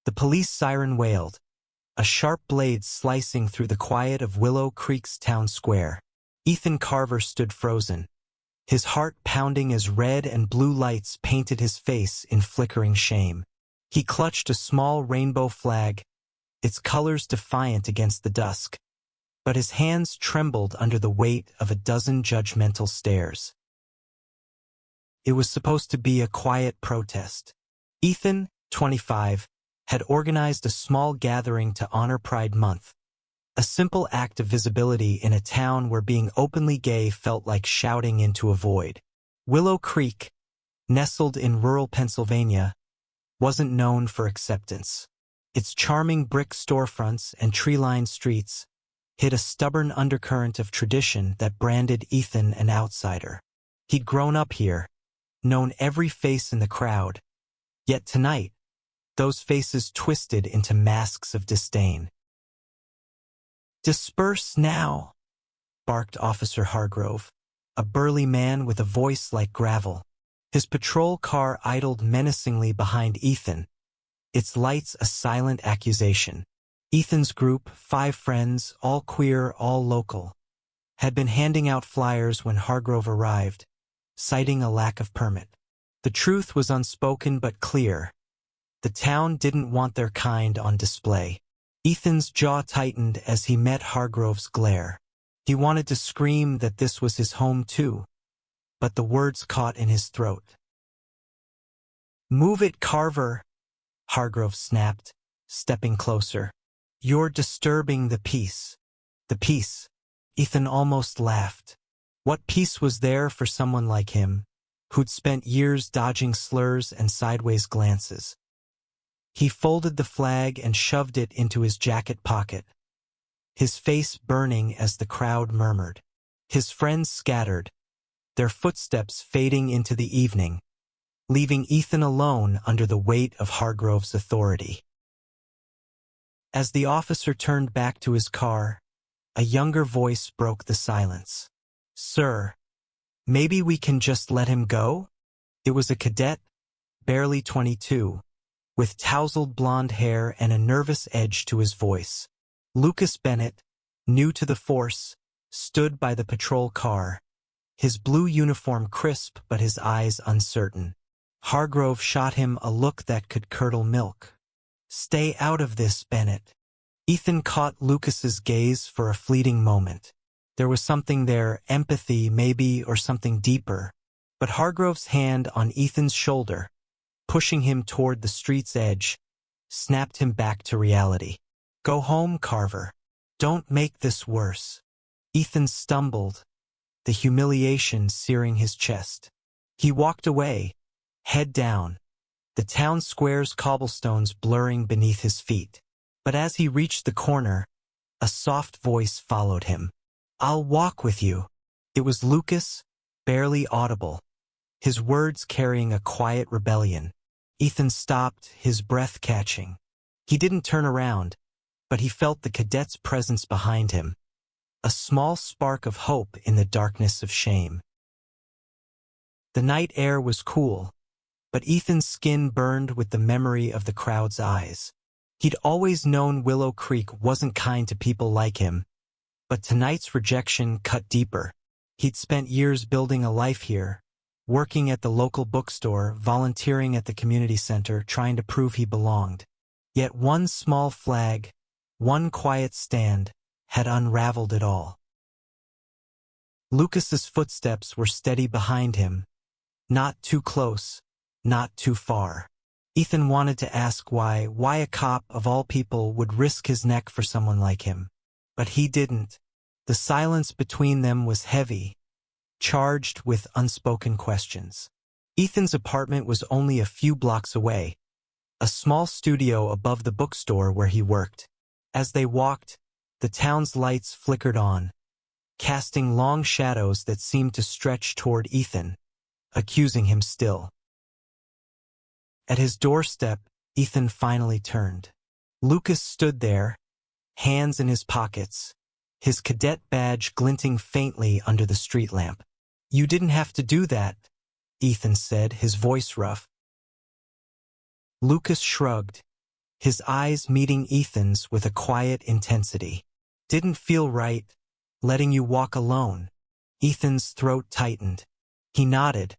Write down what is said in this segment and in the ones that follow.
The police siren wailed, a sharp blade slicing through the quiet of Willow Creek's town square. Ethan Carver stood frozen, his heart pounding as red and blue lights painted his face in flickering shame. He clutched a small rainbow flag, its colors defiant against the dusk, but his hands trembled under the weight of a dozen judgmental stares. It was supposed to be a quiet protest. Ethan, 25, had organized a small gathering to honor Pride Month, a simple act of visibility in a town where being openly gay felt like shouting into a void. Willow Creek, nestled in rural Pennsylvania, wasn't known for acceptance. Its charming brick storefronts and tree-lined streets hid a stubborn undercurrent of tradition that branded Ethan an outsider. He'd grown up here, known every face in the crowd, yet tonight, those faces twisted into masks of disdain. "Disperse now," barked Officer Hargrove, a burly man with a voice like gravel. His patrol car idled menacingly behind Ethan, its lights a silent accusation. Ethan's group, 5 friends, all queer, all local, had been handing out flyers when Hargrove arrived, citing a lack of permit. The truth was unspoken but clear. The town didn't want their kind on display. Ethan's jaw tightened as he met Hargrove's glare. He wanted to scream that this was his home too, but the words caught in his throat. "Move it, Carver," Hargrove snapped, stepping closer. "You're disturbing the peace." The peace? Ethan almost laughed. What peace was there for someone like him, who'd spent years dodging slurs and sideways glances? He folded the flag and shoved it into his jacket pocket, his face burning as the crowd murmured. His friends scattered, their footsteps fading into the evening, leaving Ethan alone under the weight of Hargrove's authority. As the officer turned back to his car, a younger voice broke the silence. "Sir, maybe we can just let him go?" It was a cadet, barely 22, with tousled blonde hair and a nervous edge to his voice. Lucas Bennett, new to the force, stood by the patrol car, his blue uniform crisp but his eyes uncertain. Hargrove shot him a look that could curdle milk. "Stay out of this, Bennett." Ethan caught Lucas's gaze for a fleeting moment. There was something there, empathy maybe, or something deeper. But Hargrove's hand on Ethan's shoulder, pushing him toward the street's edge, snapped him back to reality. "Go home, Carver. Don't make this worse." Ethan stumbled, the humiliation searing his chest. He walked away, head down, the town square's cobblestones blurring beneath his feet. But as he reached the corner, a soft voice followed him. "I'll walk with you." It was Lucas, barely audible, his words carrying a quiet rebellion. Ethan stopped, his breath catching. He didn't turn around, but he felt the cadet's presence behind him, a small spark of hope in the darkness of shame. The night air was cool, but Ethan's skin burned with the memory of the crowd's eyes. He'd always known Willow Creek wasn't kind to people like him, but tonight's rejection cut deeper. He'd spent years building a life here, working at the local bookstore, volunteering at the community center, trying to prove he belonged. Yet one small flag, one quiet stand, had unraveled it all. Lucas's footsteps were steady behind him, not too close, not too far. Ethan wanted to ask why a cop of all people would risk his neck for someone like him. But he didn't. The silence between them was heavy, charged with unspoken questions. Ethan's apartment was only a few blocks away, a small studio above the bookstore where he worked. As they walked, the town's lights flickered on, casting long shadows that seemed to stretch toward Ethan, accusing him still. At his doorstep, Ethan finally turned. Lucas stood there, hands in his pockets, his cadet badge glinting faintly under the street lamp. "You didn't have to do that," Ethan said, his voice rough. Lucas shrugged, his eyes meeting Ethan's with a quiet intensity. Didn't feel right, letting you walk alone. Ethan's throat tightened. He nodded,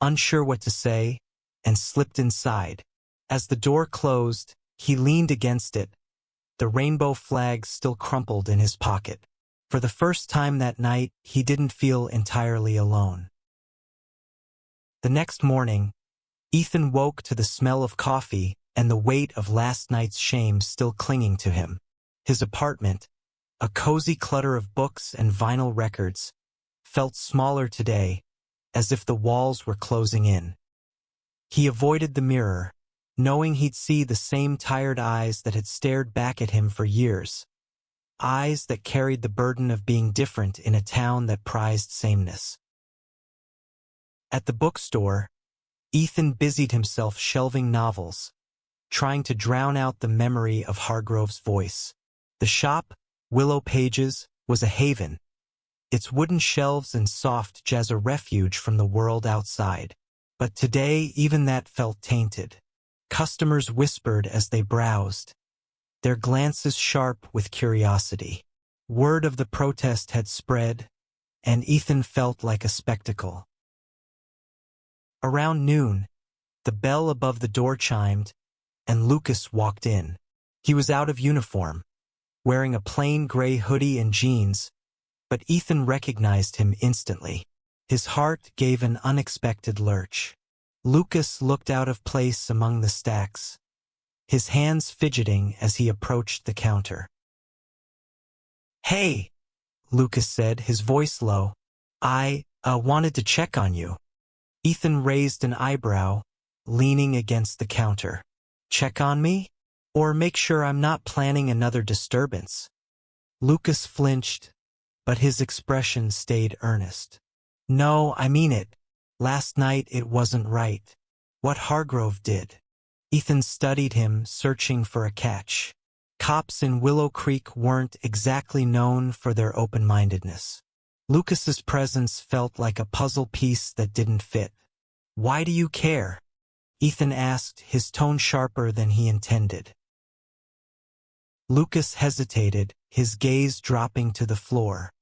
unsure what to say, and slipped inside. As the door closed, he leaned against it, the rainbow flag still crumpled in his pocket. For the first time that night, he didn't feel entirely alone. The next morning, Ethan woke to the smell of coffee and the weight of last night's shame still clinging to him. His apartment, a cozy clutter of books and vinyl records, felt smaller today, as if the walls were closing in. He avoided the mirror, knowing he'd see the same tired eyes that had stared back at him for years. Eyes that carried the burden of being different in a town that prized sameness. At the bookstore, Ethan busied himself shelving novels, trying to drown out the memory of Hargrove's voice. The shop, Willow Pages, was a haven, its wooden shelves and soft jazz a refuge from the world outside. But today even that felt tainted. Customers whispered as they browsed, their glances sharp with curiosity. Word of the protest had spread, and Ethan felt like a spectacle. Around noon, the bell above the door chimed, and Lucas walked in. He was out of uniform, wearing a plain gray hoodie and jeans, but Ethan recognized him instantly. His heart gave an unexpected lurch. Lucas looked out of place among the stacks, his hands fidgeting as he approached the counter. "Hey," Lucas said, his voice low. I wanted to check on you." Ethan raised an eyebrow, leaning against the counter. "Check on me? Or make sure I'm not planning another disturbance?" Lucas flinched, but his expression stayed earnest. "No, I mean it. Last night it wasn't right. What Hargrove did." Ethan studied him, searching for a catch. Cops in Willow Creek weren't exactly known for their open-mindedness. Lucas's presence felt like a puzzle piece that didn't fit. "Why do you care?" Ethan asked, his tone sharper than he intended. Lucas hesitated, his gaze dropping to the floor.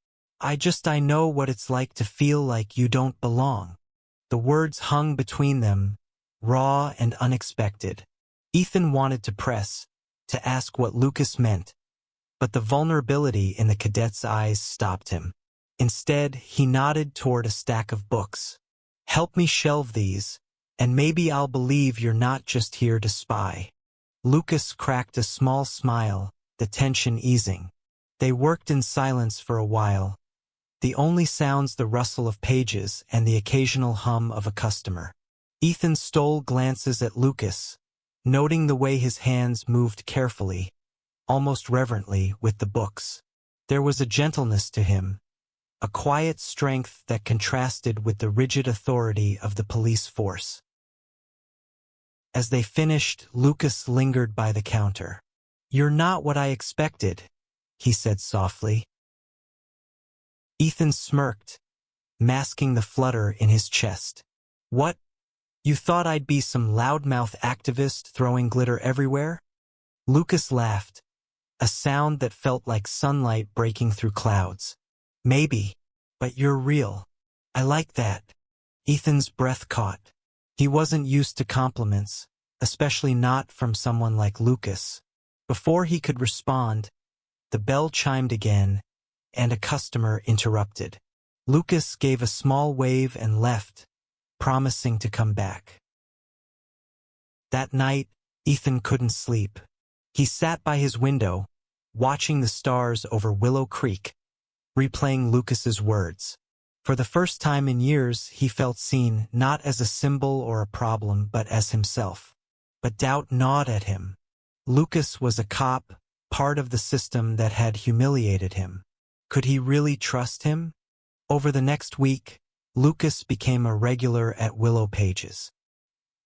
I know what it's like to feel like you don't belong." The words hung between them, raw and unexpected. Ethan wanted to press, to ask what Lucas meant, but the vulnerability in the cadet's eyes stopped him. Instead, he nodded toward a stack of books. "Help me shelve these, and maybe I'll believe you're not just here to spy." Lucas cracked a small smile, the tension easing. They worked in silence for a while, the only sounds the rustle of pages and the occasional hum of a customer. Ethan stole glances at Lucas, noting the way his hands moved carefully, almost reverently, with the books. There was a gentleness to him, a quiet strength that contrasted with the rigid authority of the police force. As they finished, Lucas lingered by the counter. "You're not what I expected," he said softly. Ethan smirked, masking the flutter in his chest. "What? You thought I'd be some loudmouth activist throwing glitter everywhere?" Lucas laughed, a sound that felt like sunlight breaking through clouds. "Maybe, but you're real. I like that." Ethan's breath caught. He wasn't used to compliments, especially not from someone like Lucas. Before he could respond, the bell chimed again, and a customer interrupted. Lucas gave a small wave and left, promising to come back. That night, Ethan couldn't sleep. He sat by his window, watching the stars over Willow Creek, replaying Lucas's words. For the first time in years, he felt seen not as a symbol or a problem, but as himself. But doubt gnawed at him. Lucas was a cop, part of the system that had humiliated him. Could he really trust him? Over the next week, Lucas became a regular at Willow Pages.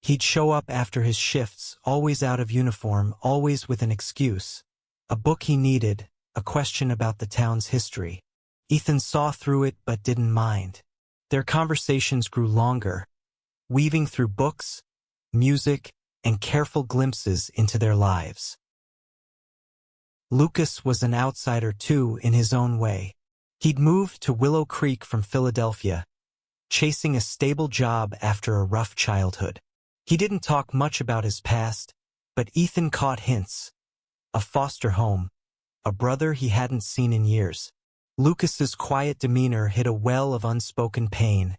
He'd show up after his shifts, always out of uniform, always with an excuse. A book he needed, a question about the town's history. Ethan saw through it but didn't mind. Their conversations grew longer, weaving through books, music, and careful glimpses into their lives. Lucas was an outsider too in his own way. He'd moved to Willow Creek from Philadelphia, chasing a stable job after a rough childhood. He didn't talk much about his past, but Ethan caught hints. A foster home, a brother he hadn't seen in years. Lucas's quiet demeanor hid a well of unspoken pain,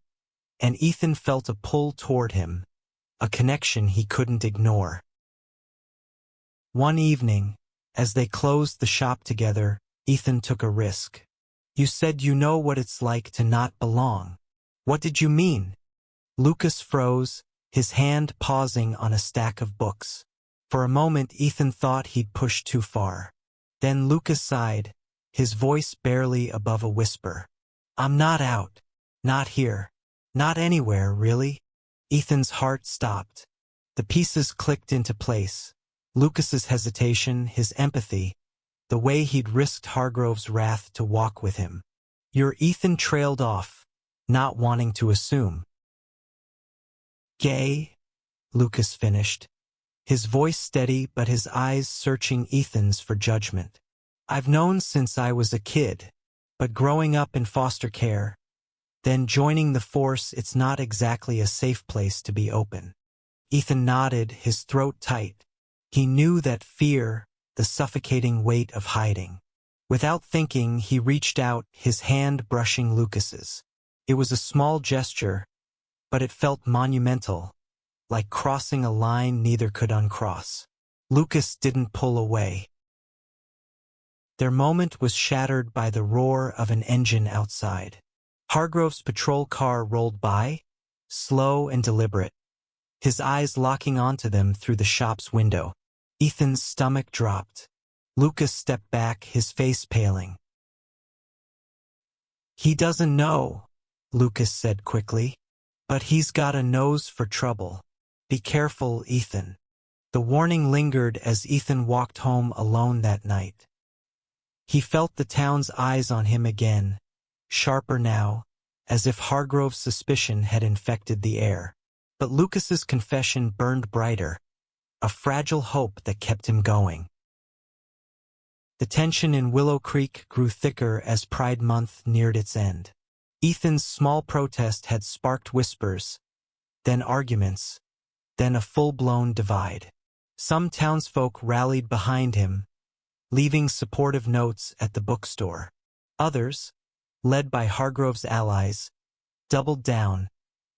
and Ethan felt a pull toward him, a connection he couldn't ignore. One evening, as they closed the shop together, Ethan took a risk. "You said you know what it's like to not belong. What did you mean?" Lucas froze, his hand pausing on a stack of books. For a moment, Ethan thought he'd pushed too far. Then Lucas sighed, his voice barely above a whisper. "I'm not out. Not here. Not anywhere, really." Ethan's heart stopped. The pieces clicked into place. Lucas's hesitation, his empathy, the way he'd risked Hargrove's wrath to walk with him. Ethan trailed off, not wanting to assume. "Gay?" Lucas finished, his voice steady but his eyes searching Ethan's for judgment. "I've known since I was a kid, but growing up in foster care, then joining the force, it's not exactly a safe place to be open." Ethan nodded, his throat tight. He knew that fear, the suffocating weight of hiding. Without thinking, he reached out, his hand brushing Lucas's. It was a small gesture, but it felt monumental, like crossing a line neither could uncross. Lucas didn't pull away. Their moment was shattered by the roar of an engine outside. Hargrove's patrol car rolled by, slow and deliberate, his eyes locking onto them through the shop's window. Ethan's stomach dropped. Lucas stepped back, his face paling. "He doesn't know," Lucas said quickly, "but he's got a nose for trouble. Be careful, Ethan." The warning lingered as Ethan walked home alone that night. He felt the town's eyes on him again, sharper now, as if Hargrove's suspicion had infected the air. But Lucas's confession burned brighter, a fragile hope that kept him going. The tension in Willow Creek grew thicker as Pride Month neared its end. Ethan's small protest had sparked whispers, then arguments, then a full-blown divide. Some townsfolk rallied behind him, leaving supportive notes at the bookstore. Others, led by Hargrove's allies, doubled down,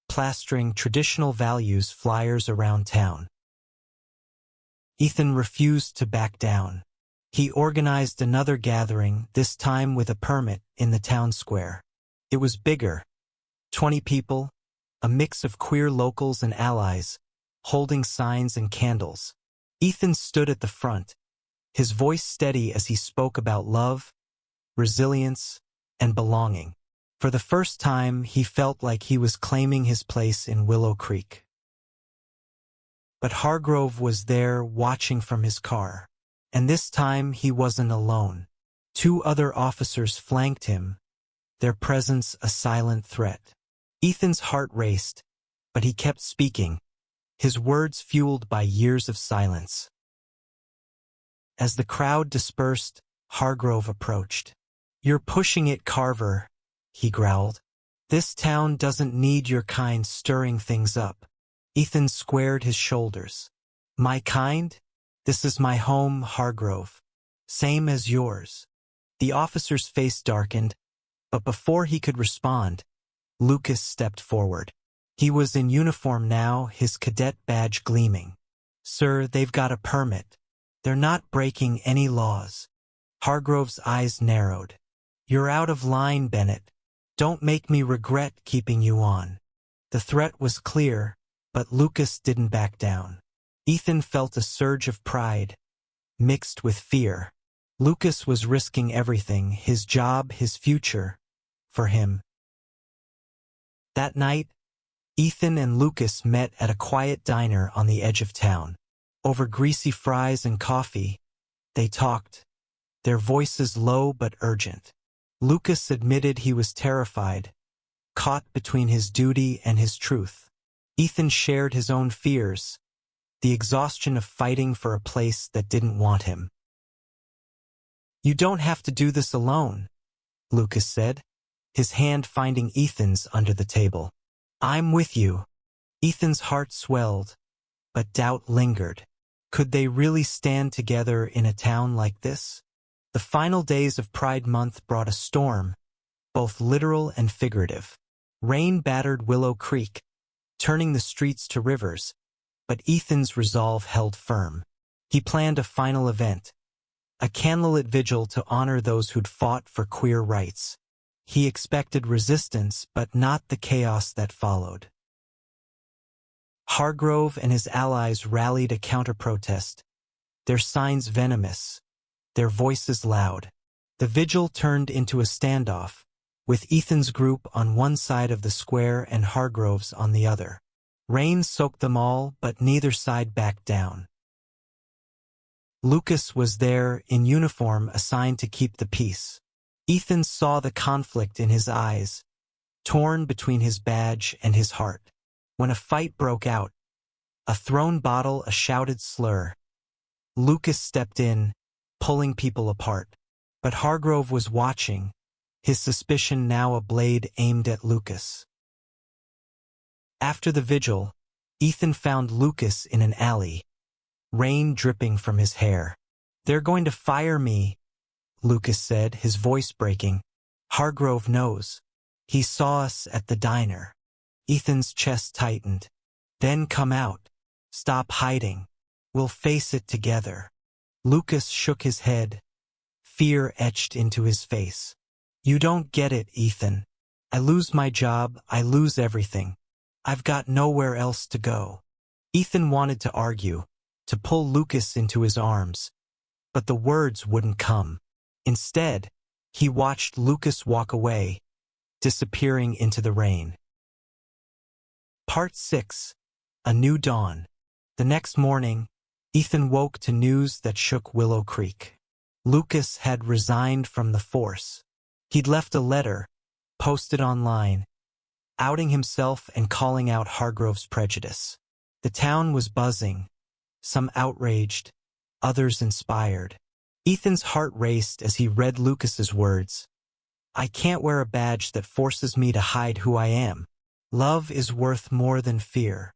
plastering traditional values flyers around town. Ethan refused to back down. He organized another gathering, this time with a permit, in the town square. It was bigger. 20 people, a mix of queer locals and allies, holding signs and candles. Ethan stood at the front, his voice steady as he spoke about love, resilience, and belonging. For the first time, he felt like he was claiming his place in Willow Creek. But Hargrove was there, watching from his car. And this time he wasn't alone. 2 other officers flanked him, their presence a silent threat. Ethan's heart raced, but he kept speaking, his words fueled by years of silence. As the crowd dispersed, Hargrove approached. "You're pushing it, Carver," he growled. "This town doesn't need your kind stirring things up." Ethan squared his shoulders. "My kind? This is my home, Hargrove. Same as yours." The officer's face darkened, but before he could respond, Lucas stepped forward. He was in uniform now, his cadet badge gleaming. "Sir, they've got a permit. They're not breaking any laws." Hargrove's eyes narrowed. "You're out of line, Bennett. Don't make me regret keeping you on." The threat was clear, but Lucas didn't back down. Ethan felt a surge of pride, mixed with fear. Lucas was risking everything, his job, his future, for him. That night, Ethan and Lucas met at a quiet diner on the edge of town. Over greasy fries and coffee, they talked, their voices low but urgent. Lucas admitted he was terrified, caught between his duty and his truth. Ethan shared his own fears, the exhaustion of fighting for a place that didn't want him. "You don't have to do this alone," Lucas said, his hand finding Ethan's under the table. "I'm with you." Ethan's heart swelled, but doubt lingered. Could they really stand together in a town like this? The final days of Pride Month brought a storm, both literal and figurative. Rain battered Willow Creek, turning the streets to rivers, but Ethan's resolve held firm. He planned a final event, a candlelit vigil to honor those who'd fought for queer rights. He expected resistance, but not the chaos that followed. Hargrove and his allies rallied a counter-protest, their signs venomous, their voices loud. The vigil turned into a standoff, with Ethan's group on one side of the square and Hargrove's on the other. Rain soaked them all, but neither side backed down. Lucas was there in uniform, assigned to keep the peace. Ethan saw the conflict in his eyes, torn between his badge and his heart. When a fight broke out, a thrown bottle, a shouted slur, Lucas stepped in, pulling people apart. But Hargrove was watching, his suspicion now a blade aimed at Lucas. After the vigil, Ethan found Lucas in an alley, rain dripping from his hair. "They're going to fire me," Lucas said, his voice breaking. "Hargrove knows. He saw us at the diner." Ethan's chest tightened. "Then come out. Stop hiding. We'll face it together." Lucas shook his head, fear etched into his face. "You don't get it, Ethan. I lose my job, I lose everything. I've got nowhere else to go." Ethan wanted to argue, to pull Lucas into his arms, but the words wouldn't come. Instead, he watched Lucas walk away, disappearing into the rain. Part 6. A New Dawn. The next morning, Ethan woke to news that shook Willow Creek. Lucas had resigned from the force. He'd left a letter, posted online, outing himself and calling out Hargrove's prejudice. The town was buzzing, some outraged, others inspired. Ethan's heart raced as he read Lucas's words. "I can't wear a badge that forces me to hide who I am. Love is worth more than fear."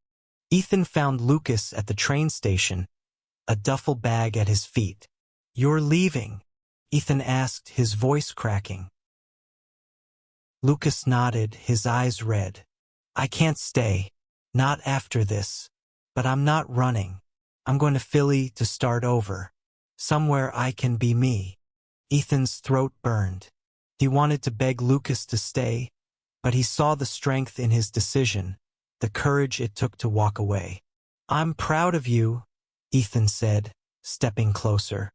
Ethan found Lucas at the train station, a duffel bag at his feet. "You're leaving?" Ethan asked, his voice cracking. Lucas nodded, his eyes red. "I can't stay. Not after this. But I'm not running. I'm going to Philly to start over. Somewhere I can be me." Ethan's throat burned. He wanted to beg Lucas to stay, but he saw the strength in his decision, the courage it took to walk away. "I'm proud of you," Ethan said, stepping closer.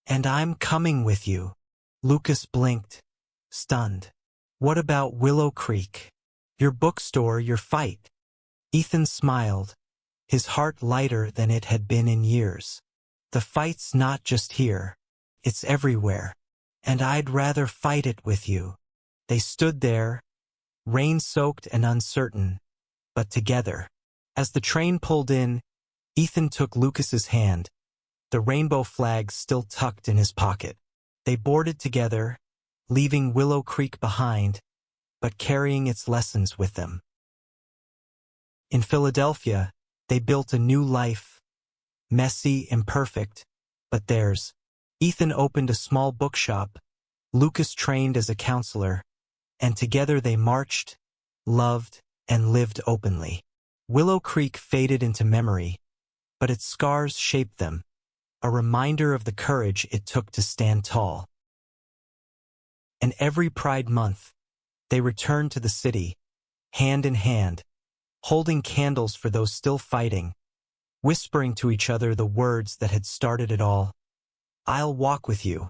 "And I'm coming with you." Lucas blinked, stunned. "What about Willow Creek? Your bookstore, your fight?" Ethan smiled, his heart lighter than it had been in years. "The fight's not just here. It's everywhere. And I'd rather fight it with you." They stood there, rain-soaked and uncertain, but together. As the train pulled in, Ethan took Lucas's hand, the rainbow flag still tucked in his pocket. They boarded together, leaving Willow Creek behind, but carrying its lessons with them. In Philadelphia, they built a new life, messy, imperfect, but theirs. Ethan opened a small bookshop, Lucas trained as a counselor, and together they marched, loved, and lived openly. Willow Creek faded into memory, but its scars shaped them, a reminder of the courage it took to stand tall. And every Pride Month, they returned to the city, hand in hand, holding candles for those still fighting, whispering to each other the words that had started it all. "I'll walk with you.